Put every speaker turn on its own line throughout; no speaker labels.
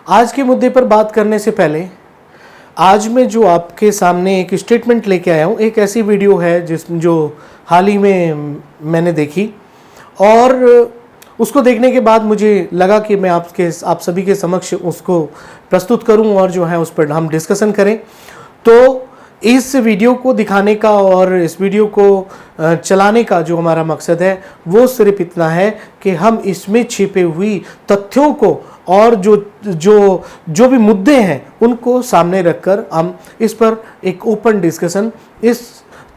आज के मुद्दे पर बात करने से पहले आज मैं जो आपके सामने एक स्टेटमेंट लेके आया हूँ, एक ऐसी वीडियो है जो हाल ही में मैंने देखी और उसको देखने के बाद मुझे लगा कि मैं आप सभी के समक्ष उसको प्रस्तुत करूं और जो है उस पर हम डिस्कशन करें। तो इस वीडियो को दिखाने का और इस वीडियो को चलाने का जो हमारा मकसद है वो सिर्फ इतना है कि हम इसमें छिपे हुई तथ्यों को और जो भी मुद्दे हैं उनको सामने रखकर हम इस पर एक ओपन डिस्कशन इस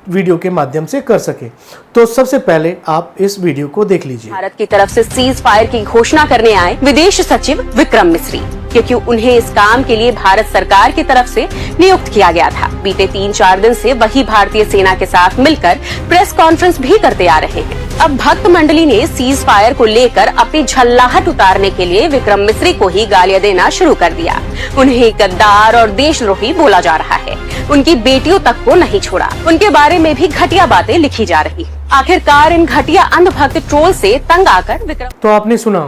वीडियो के माध्यम से कर सके। तो सबसे पहले आप इस वीडियो को देख लीजिए।
भारत की तरफ से सीज फायर की घोषणा करने आए विदेश सचिव विक्रम मिस्री, क्योंकि उन्हें इस काम के लिए भारत सरकार की तरफ से नियुक्त किया गया था। बीते 3-4 दिन से वही भारतीय सेना के साथ मिलकर प्रेस कॉन्फ्रेंस भी करते आ रहे हैं। अब भक्त मंडली ने सीज फायर को लेकर अपनी झल्लाहट उतारने के लिए विक्रम मिस्री को ही गालियां देना शुरू कर दिया। उन्हें गद्दार और देशद्रोही बोला जा रहा है। उनकी बेटियों तक को नहीं छोड़ा। उनके बारे में भी घटिया बातें लिखी जा रही। आखिरकार इन घटिया अंधभक्त ट्रोल से तंग आकर विक्रम।
तो आपने सुना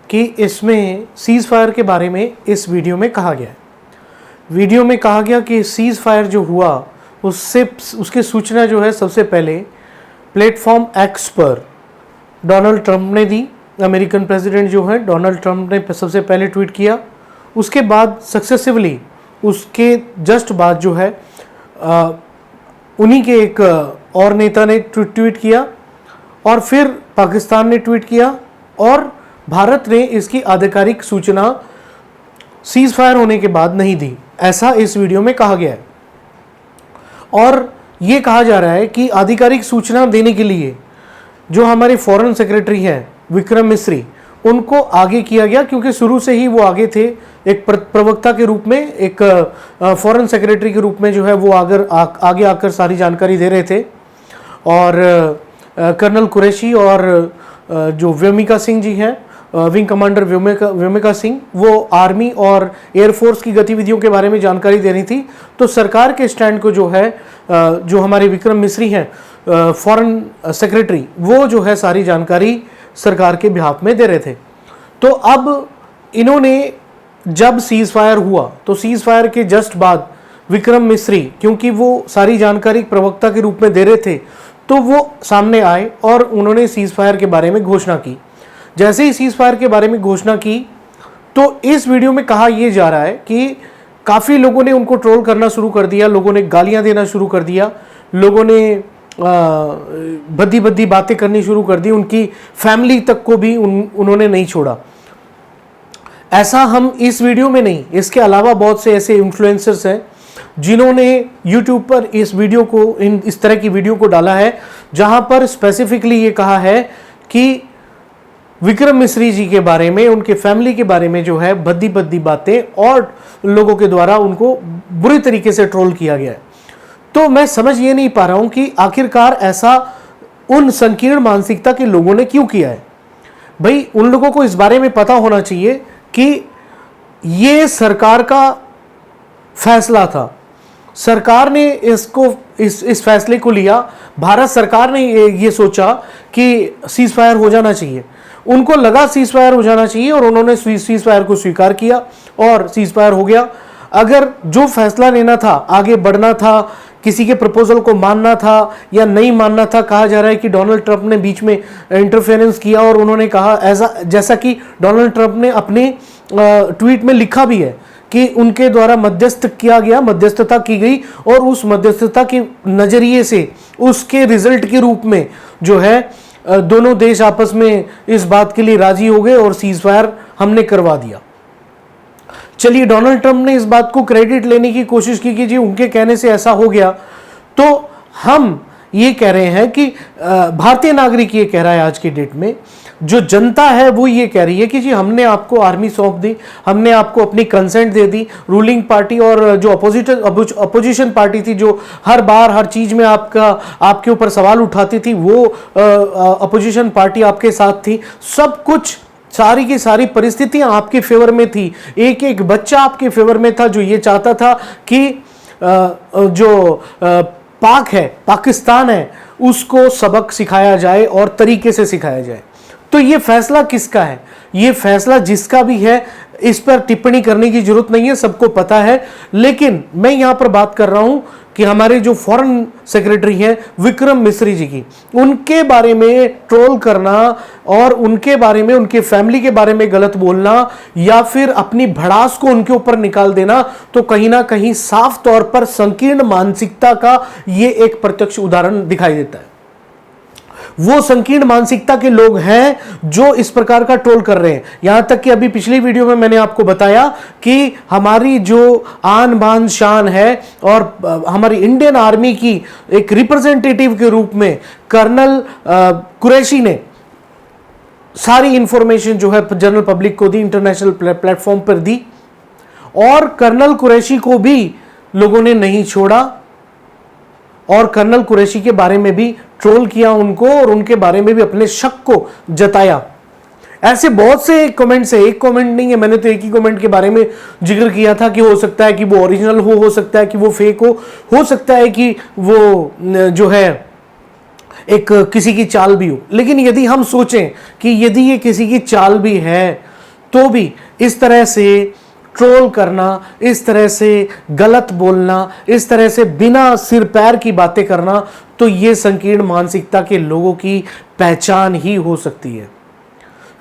कि इसमें सीज फायर के बारे में इस वीडियो में कहा गया है। वीडियो में कहा गया कि सीज फायर जो हुआ उसकी सूचना जो है सबसे पहले प्लेटफॉर्म एक्स पर डोनाल्ड ट्रंप ने दी। अमेरिकन प्रेसिडेंट जो है डोनाल्ड ट्रंप ने सबसे पहले ट्वीट किया। उसके बाद सक्सेसिवली उसके जस्ट बाद जो है उन्हीं के एक और नेता ने ट्वीट किया और फिर पाकिस्तान ने ट्वीट किया और भारत ने इसकी आधिकारिक सूचना सीज फायर होने के बाद नहीं दी, ऐसा इस वीडियो में कहा गया है। और ये कहा जा रहा है कि आधिकारिक सूचना देने के लिए जो हमारे फॉरेन सेक्रेटरी हैं विक्रम मिस्री, उनको आगे किया गया, क्योंकि शुरू से ही वो आगे थे। एक प्रवक्ता के रूप में, एक फॉरेन सेक्रेटरी के रूप में जो है वो आगे आकर सारी जानकारी दे रहे थे। और कर्नल कुरैशी और जो व्योमिका सिंह जी हैं, विंग कमांडर व्योमिका सिंह, वो आर्मी और एयरफोर्स की गतिविधियों के बारे में जानकारी दे रही थी। तो सरकार के स्टैंड को जो है जो हमारे विक्रम मिस्री हैं फॉरेन सेक्रेटरी, वो जो है सारी जानकारी सरकार के बिहाफ में दे रहे थे। तो अब इन्होंने जब सीज फायर हुआ तो सीज फायर के जस्ट बाद विक्रम मिस्री, क्योंकि वो सारी जानकारी प्रवक्ता के रूप में दे रहे थे, तो वो सामने आए और उन्होंने सीज फायर के बारे में घोषणा की। जैसे ही सीज फायर के बारे में घोषणा की तो इस वीडियो में कहा यह जा रहा है कि काफ़ी लोगों ने उनको ट्रोल करना शुरू कर दिया, लोगों ने गालियां देना शुरू कर दिया, लोगों ने भद्दी बातें करनी शुरू कर दी, उनकी फैमिली तक को भी उन्होंने नहीं छोड़ा। ऐसा हम इस वीडियो में नहीं, इसके अलावा बहुत से ऐसे इन्फ्लुएंसर्स हैं जिन्होंने यूट्यूब पर इस वीडियो को इस तरह की वीडियो को डाला है, जहां पर स्पेसिफिकली ये कहा है कि विक्रम मिस्री जी के बारे में, उनके फैमिली के बारे में जो है भद्दी बातें और लोगों के द्वारा उनको बुरी तरीके से ट्रोल किया गया है। तो मैं समझ ये नहीं पा रहा हूं कि आखिरकार ऐसा उन संकीर्ण मानसिकता के लोगों ने क्यों किया है। भाई, उन लोगों को इस बारे में पता होना चाहिए कि ये सरकार का फैसला था। सरकार ने इस फैसले को लिया। भारत सरकार ने ये सोचा कि सीज फायर हो जाना चाहिए। उनको लगा सीज फायर हो जाना चाहिए और उन्होंने सीज फायर को स्वीकार किया और सीज फायर हो गया। अगर जो फैसला लेना था, आगे बढ़ना था, किसी के प्रपोजल को मानना था या नहीं मानना था, कहा जा रहा है कि डोनाल्ड ट्रंप ने बीच में इंटरफेरेंस किया और उन्होंने कहा जैसा कि डोनाल्ड ट्रंप ने अपने ट्वीट में लिखा भी है कि उनके द्वारा मध्यस्थता की गई और उस मध्यस्थता के नजरिए से उसके रिजल्ट के रूप में जो है दोनों देश आपस में इस बात के लिए राजी हो गए और सीज फायर हमने करवा दिया। चलिए, डोनाल्ड ट्रंप ने इस बात को क्रेडिट लेने की कोशिश की कि जी उनके कहने से ऐसा हो गया। तो हम ये कह रहे हैं कि भारतीय नागरिक ये कह रहा है, आज की डेट में जो जनता है वो ये कह रही है कि जी हमने आपको आर्मी सौंप दी, हमने आपको अपनी कंसेंट दे दी। रूलिंग पार्टी और जो अपोजिशन पार्टी थी, जो हर बार हर चीज में आपके ऊपर सवाल उठाती थी, वो अपोजिशन पार्टी आपके साथ थी। सब कुछ, सारी की सारी परिस्थितियां आपके फेवर में थी। एक एक बच्चा आपके फेवर में था जो ये चाहता था कि जो पाकिस्तान है उसको सबक सिखाया जाए और तरीके से सिखाया जाए। तो ये फैसला किसका है? ये फैसला जिसका भी है, इस पर टिप्पणी करने की जरूरत नहीं है, सबको पता है। लेकिन मैं यहां पर बात कर रहा हूं कि हमारे जो फॉरेन सेक्रेटरी हैं विक्रम मिस्री जी की, उनके बारे में ट्रोल करना और उनके बारे में, उनके फैमिली के बारे में गलत बोलना या फिर अपनी भड़ास को उनके ऊपर निकाल देना, तो कहीं ना कहीं साफ तौर पर संकीर्ण मानसिकता का यह एक प्रत्यक्ष उदाहरण दिखाई देता है। वो संकीर्ण मानसिकता के लोग हैं जो इस प्रकार का ट्रोल कर रहे हैं। यहां तक कि अभी पिछली वीडियो में मैंने आपको बताया कि हमारी जो आन बान शान है और हमारी इंडियन आर्मी की एक रिप्रेजेंटेटिव के रूप में कर्नल कुरैशी ने सारी इंफॉर्मेशन जो है जनरल पब्लिक को दी, इंटरनेशनल प्लेटफॉर्म पर दी, और कर्नल कुरैशी को भी लोगों ने नहीं छोड़ा और कर्नल कुरैशी के बारे में भी ट्रोल किया उनको और उनके बारे में भी अपने शक को जताया। ऐसे बहुत से कमेंट्स है, एक कमेंट नहीं है, मैंने तो एक ही कमेंट के बारे में जिक्र किया था कि हो सकता है कि वो ओरिजिनल हो सकता है कि वो फेक हो सकता है कि वो जो है एक किसी की चाल भी हो। लेकिन यदि हम सोचें कि यदि ये किसी की चाल भी है तो भी इस तरह से ट्रोल करना, इस तरह से गलत बोलना, इस तरह से बिना सिर पैर की बातें करना, तो ये संकीर्ण मानसिकता के लोगों की पहचान ही हो सकती है।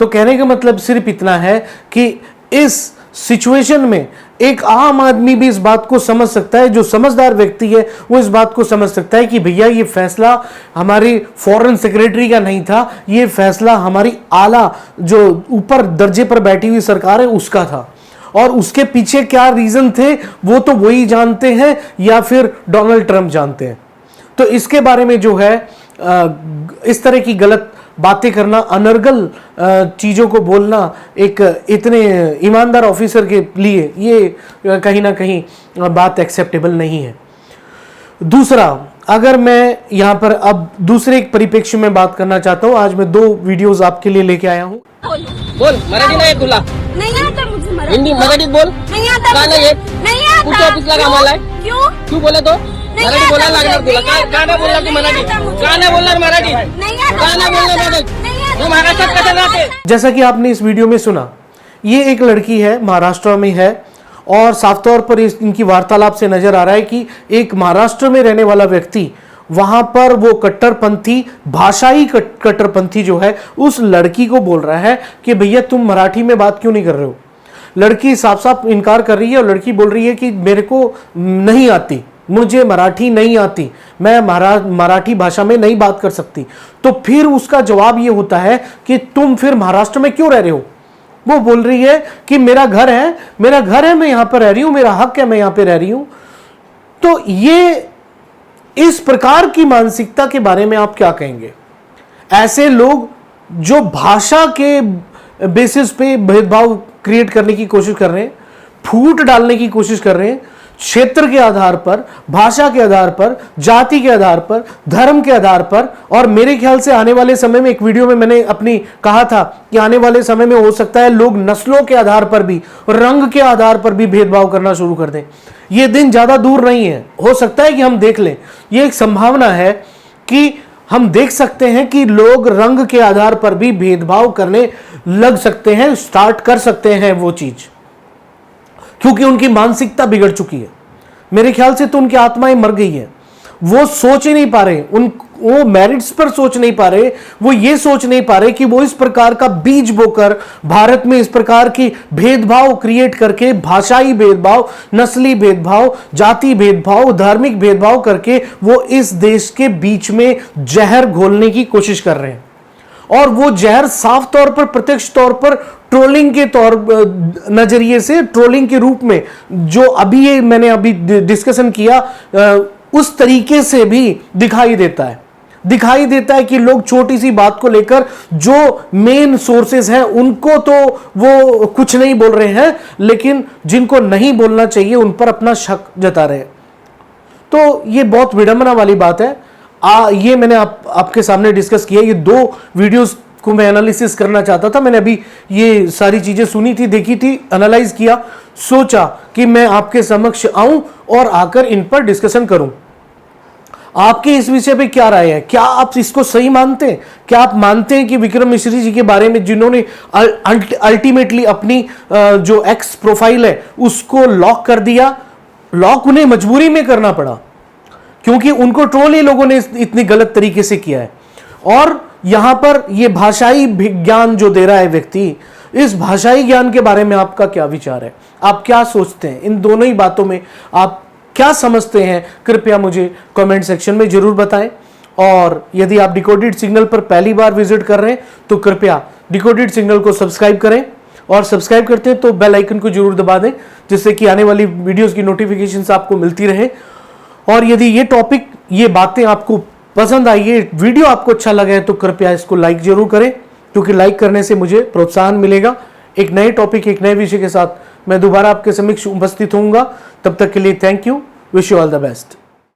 तो कहने का मतलब सिर्फ इतना है कि इस सिचुएशन में एक आम आदमी भी इस बात को समझ सकता है, जो समझदार व्यक्ति है वो इस बात को समझ सकता है कि भैया ये फैसला हमारी फॉरेन सेक्रेटरी का नहीं था, ये फैसला हमारी आला जो ऊपर दर्जे पर बैठी हुई सरकार है उसका था, और उसके पीछे क्या रीजन थे वो तो वही जानते हैं या फिर डोनाल्ड ट्रंप जानते हैं। तो इसके बारे में जो है इस तरह की गलत बातें करना, अनर्गल चीजों को बोलना एक इतने ईमानदार ऑफिसर के लिए ये कहीं ना कहीं बात एक्सेप्टेबल नहीं है। दूसरा, अगर मैं यहां पर अब दूसरे एक परिप्रेक्ष्य में बात करना चाहता हूं, आज मैं 2 वीडियोस आपके लिए लेके आया हूं।
बोल मराठी नाही तुला?
नहीं आता मुझे मराठी।
हिंदी मराठीत बोल।
नहीं आता
का
मुझे।
नाही येत?
नहीं आता।
कुठच्या ऑफिसला कामाला आहे?
क्यों?
क्यों बोले तो?
नहीं
मराठी
आता
बोलायला
मुझे,
लागणार तुला।
नहीं आता
का नाही बोलणार तू
मुझे,
मराठी?
नहीं आता मुझे।
का नाही बोलणार मराठी?
नहीं आता,
का नाही बोलणार मराठी?
नहीं आता।
तू महाराष्ट्रात कसं राहते?
जैसा कि आपने इस वीडियो में सुना, ये एक लड़की है, महाराष्ट्र में है, और साफ तौर पर इनकी वार्तालाप से नजर आ रहा है कि एक महाराष्ट्र में रहने वाला व्यक्ति वहां पर वो कट्टरपंथी, भाषाई कट्टरपंथी जो है उस लड़की को बोल रहा है कि भैया तुम मराठी में बात क्यों नहीं कर रहे हो। लड़की साफ साफ इनकार कर रही है और लड़की बोल रही है कि मेरे को नहीं आती, मुझे मराठी नहीं आती, मैं मराठी भाषा में नहीं बात कर सकती। तो फिर उसका जवाब ये होता है कि तुम फिर महाराष्ट्र में क्यों रह रहे हो। वो बोल रही है कि मेरा घर है, मैं यहां पर रह रही हूं, मेरा हक है, मैं यहां पर रह रही हूं। तो ये इस प्रकार की मानसिकता के बारे में आप क्या कहेंगे? ऐसे लोग जो भाषा के बेसिस पे भेदभाव क्रिएट करने की कोशिश कर रहे हैं, फूट डालने की कोशिश कर रहे हैं, क्षेत्र के आधार पर, भाषा के आधार पर, जाति के आधार पर, धर्म के आधार पर, और मेरे ख्याल से आने वाले समय में एक वीडियो में मैंने अपनी कहा था कि आने वाले समय में हो सकता है लोग नस्लों के आधार पर भी, रंग के आधार पर भी भेदभाव करना शुरू कर दें। ये दिन ज्यादा दूर नहीं है, हो सकता है कि हम देख लें। ये एक संभावना है कि हम देख सकते हैं कि लोग रंग के आधार पर भी भेदभाव करने लग सकते हैं, स्टार्ट कर सकते हैं वो चीज, क्योंकि उनकी मानसिकता बिगड़ चुकी है। मेरे ख्याल से तो उनकी आत्माएं मर गई है, वो सोच ही नहीं पा रहे, वो मेरिट्स पर सोच नहीं पा रहे, वो ये सोच नहीं पा रहे कि वो इस प्रकार का बीज बोकर भारत में इस प्रकार की भेदभाव क्रिएट करके, भाषाई भेदभाव, नस्ली भेदभाव, जाति भेदभाव, धार्मिक भेदभाव करके वो इस देश के बीच में जहर घोलने की कोशिश कर रहे हैं। और वो जहर साफ तौर पर, प्रत्यक्ष तौर पर ट्रोलिंग के नजरिए से, ट्रोलिंग के रूप में, जो अभी ये मैंने अभी डिस्कशन किया, उस तरीके से भी दिखाई देता है कि लोग छोटी सी बात को लेकर जो मेन सोर्सेस हैं उनको तो वो कुछ नहीं बोल रहे हैं, लेकिन जिनको नहीं बोलना चाहिए उन पर अपना शक जता रहे हैं। तो ये बहुत विडंबना वाली बात है। ये मैंने आपके सामने डिस्कस किया। ये 2 वीडियोस को मैं एनालिसिस करना चाहता था। मैंने अभी ये सारी चीजें सुनी थी, देखी थी, एनालाइज किया, सोचा कि मैं आपके समक्ष आऊं और आकर इन पर डिस्कशन करूं। आपके इस विषय पे क्या राय है? क्या आप इसको सही मानते हैं? क्या आप मानते हैं कि विक्रम मिश्री जी के बारे में जिन्होंने अल्टीमेटली अपनी जो एक्स प्रोफाइल है उसको लॉक कर दिया, लॉक उन्हें मजबूरी में करना पड़ा क्योंकि उनको ट्रोल ही लोगों ने इतनी गलत तरीके से किया है। और यहां पर यह भाषाई ज्ञान जो दे रहा है व्यक्ति, इस भाषाई ज्ञान के बारे में आपका क्या विचार है? आप क्या सोचते हैं? इन दोनों ही बातों में आप क्या समझते हैं? कृपया मुझे कमेंट सेक्शन में जरूर बताएं। और यदि आप डिकोडेड सिग्नल पर पहली बार विजिट कर रहे हैं तो कृपया डिकोडेड सिग्नल को सब्सक्राइब करें, और सब्सक्राइब करते हैं तो बेल आइकन को जरूर दबा दें जिससे कि आने वाली वीडियोस की नोटिफिकेशंस आपको मिलती रहे। और यदि ये टॉपिक, ये बातें आपको पसंद आई, ये वीडियो आपको अच्छा लगा है तो कृपया इसको लाइक जरूर करें, क्योंकि लाइक करने से मुझे प्रोत्साहन मिलेगा। एक नए टॉपिक, एक नए विषय के साथ मैं दोबारा आपके समक्ष उपस्थित होऊंगा। तब तक के लिए thank you, wish you all the best.